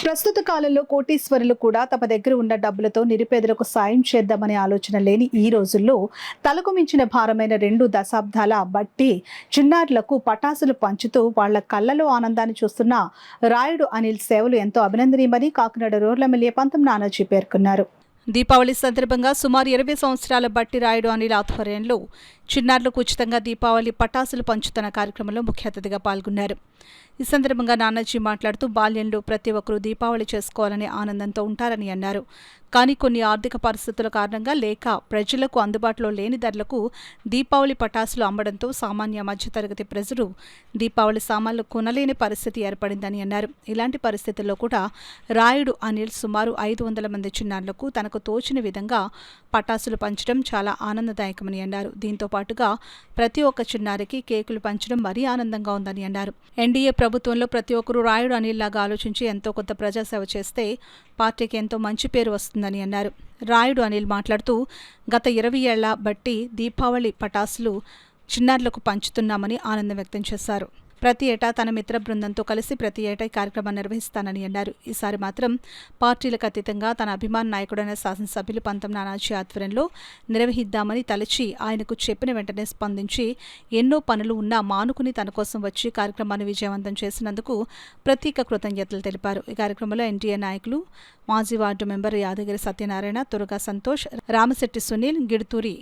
ప్రస్తుత కాలంలో కోటీశ్వరులు కూడా తమ దగ్గర ఉన్న డబ్బులతో నిరుపేదలకు సాయం చేద్దామనే ఆలోచన లేని ఈ రోజుల్లో తలకు మించిన భారమైన 2 దశాబ్దాల బట్టి చిన్నారులకు పటాసులు పంచుతూ వాళ్ల కళ్ళలో ఆనందాన్ని చూస్తున్న రాయుడు అనిల్ సేవలు ఎంతో అభినందనీయమని కాకినాడ రూరల్ ఎమ్మెల్యే పంతం నానాజీ పేర్కొన్నారు. దీపావళి సందర్భంగా సుమారు 20 సంవత్సరాల బట్టి రాయుడు అనిల్ ఆధ్వర్యంలో చిన్నారులకు ఉచితంగా దీపావళి పటాసులు పంచుతున్న కార్యక్రమంలో ముఖ్య అతిథిగా పాల్గొన్నారు. ఈ సందర్భంగా నానాజీ మాట్లాడుతూ బాల్యంలో ప్రతి ఒక్కరూ దీపావళి చేసుకోవాలనే ఆనందంతో ఉంటారని అన్నారు. కానీ కొన్ని ఆర్థిక పరిస్థితుల కారణంగా లేక ప్రజలకు అందుబాటులో లేని ధరలకు దీపావళి పటాసులు అమ్మడంతో సామాన్య మధ్యతరగతి ప్రజలు దీపావళి సామాన్లు కొనలేని పరిస్థితి ఏర్పడిందని అన్నారు. ఇలాంటి పరిస్థితుల్లో కూడా రాయుడు అనిల్ సుమారు 500 మంది చిన్నారులకు తనకు తోచిన విధంగా పటాసులు పంచడం చాలా ఆనందదాయకమని అన్నారు. దీంతో పాటుగా ప్రతి ఒక్క చిన్నారికి కేకులు పంచడం మరీ ఆనందంగా ఉందని అన్నారు. ఎన్డీఏ ప్రభుత్వంలో ప్రతి ఒక్కరూ రాయుడు అనిల్ లాగా ఆలోచించి ఎంతో కొంత ప్రజాసేవ చేస్తే పార్టీకి ఎంతో మంచి పేరు వస్తుందని అన్నారు. రాయుడు అనిల్ మాట్లాడుతూ గత 20 ఏళ్ల బట్టి దీపావళి పటాసులు చిన్నారులకు పంచుతున్నామని ఆనందం వ్యక్తం చేశారు. ప్రతి ఏటా తన మిత్ర బృందంతో కలిసి ప్రతి ఏటా ఈ కార్యక్రమాన్ని నిర్వహిస్తానని అన్నారు. ఈసారి మాత్రం పార్టీలకు అతీతంగా తన అభిమాన నాయకుడైన శాసనసభ్యులు పంతం నానాజీ ఆధ్వర్యంలో నిర్వహిద్దామని తలచి ఆయనకు చెప్పిన వెంటనే స్పందించి ఎన్నో పనులు ఉన్నా మానుకుని తన కోసం వచ్చి కార్యక్రమాన్ని విజయవంతం చేసినందుకు ప్రత్యేక కృతజ్ఞతలు తెలిపారు. ఈ కార్యక్రమంలో ఎన్డీఏ నాయకులు మాజీ వార్డు మెంబర్ యాదగిరి సత్యనారాయణ, తురగా సంతోష్, రామశెట్టి సునీల్, గిడుతూరి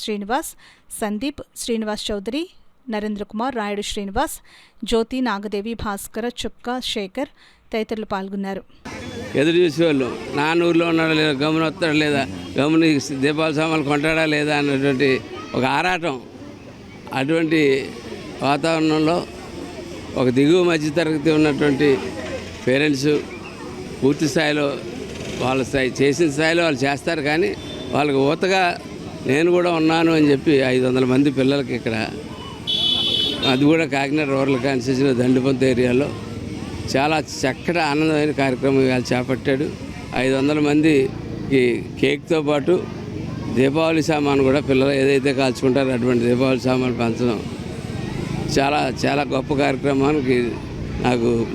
శ్రీనివాస్, సందీప్, శ్రీనివాస్ చౌదరి, నరేంద్ర కుమార్, రాయుడు శ్రీనివాస్, జ్యోతి, నాగదేవి, భాస్కర, చుక్క, శేఖర్ తదితరులు పాల్గొన్నారు. ఎదురు చూసేవాళ్ళు నాన్న ఊర్లో ఉన్నాడా లేదా, గమని వస్తాడా లేదా, గమని దీపావళి సామాన్లు కొంటాడా లేదా అన్నటువంటి ఒక ఆరాటం. అటువంటి వాతావరణంలో ఒక దిగువ మధ్య తరగతి ఉన్నటువంటి పేరెంట్స్ పూర్తి స్థాయిలో వాళ్ళ చేసిన స్థాయిలో వాళ్ళు చేస్తారు. కానీ వాళ్ళకి ఊతగా నేను కూడా ఉన్నాను అని చెప్పి 500 మంది పిల్లలకి ఇక్కడ, అది కూడా కాకినాడ రూరల్ కాన్స్టిట్యూన్సీలో దండిపంత ఏరియాలో చాలా చక్కటి ఆనందమైన కార్యక్రమం ఇవాళ చేపట్టాడు. 500 మందికి కేక్తో పాటు దీపావళి సామాను కూడా పిల్లలు ఏదైతే కాల్చుకుంటారో అటువంటి దీపావళి సామాను పంచడం చాలా చాలా గొప్ప కార్యక్రమానికి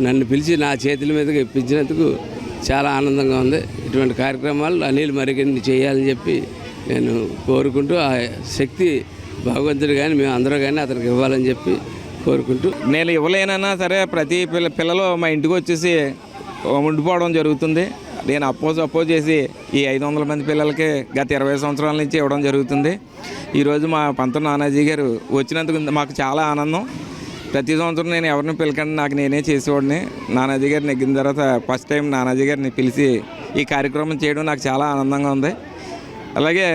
నన్ను పిలిచి నా చేతుల మీదకి ఇప్పించినందుకు చాలా ఆనందంగా ఉంది. ఇటువంటి కార్యక్రమాలు అనిల్ మరిన్ని చేయాలని చెప్పి నేను కోరుకుంటూ ఆ శక్తి భగవంతుడు కానీ మేము అందరూ కానీ అతనికి ఇవ్వాలని చెప్పి కోరుకుంటూ, నేను ఇవ్వలేనన్నా సరే ప్రతి పిల్లలు మా ఇంటికి వచ్చేసి ఉండిపోవడం జరుగుతుంది. నేను అపోజ్ చేసి ఈ 500 మంది పిల్లలకి గత 20 సంవత్సరాల నుంచి ఇవ్వడం జరుగుతుంది. ఈరోజు మా పంతం నానాజీ గారు వచ్చినందుకు మాకు చాలా ఆనందం. ప్రతి సంవత్సరం నేను ఎవరిని పిలకండి, నాకు నేనే చేసేవాడిని. నానాజీ గారు నెగ్గిన తర్వాత ఫస్ట్ టైం నానాజీ గారిని పిలిచి ఈ కార్యక్రమం చేయడం నాకు చాలా ఆనందంగా ఉంది. అలాగే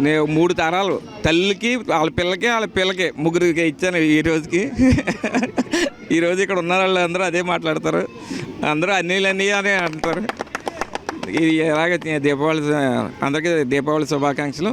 నేను 3 తరాలు తల్లికి వాళ్ళ పిల్లకి ముగ్గురికి ఇచ్చాను ఈ రోజుకి. ఈరోజు ఇక్కడ ఉన్న వాళ్ళు అందరూ అదే మాట్లాడతారు, అందరూ అన్నీ అని అంటారు. ఇది ఎలాగ దీపావళి అందరికీ దీపావళి శుభాకాంక్షలు.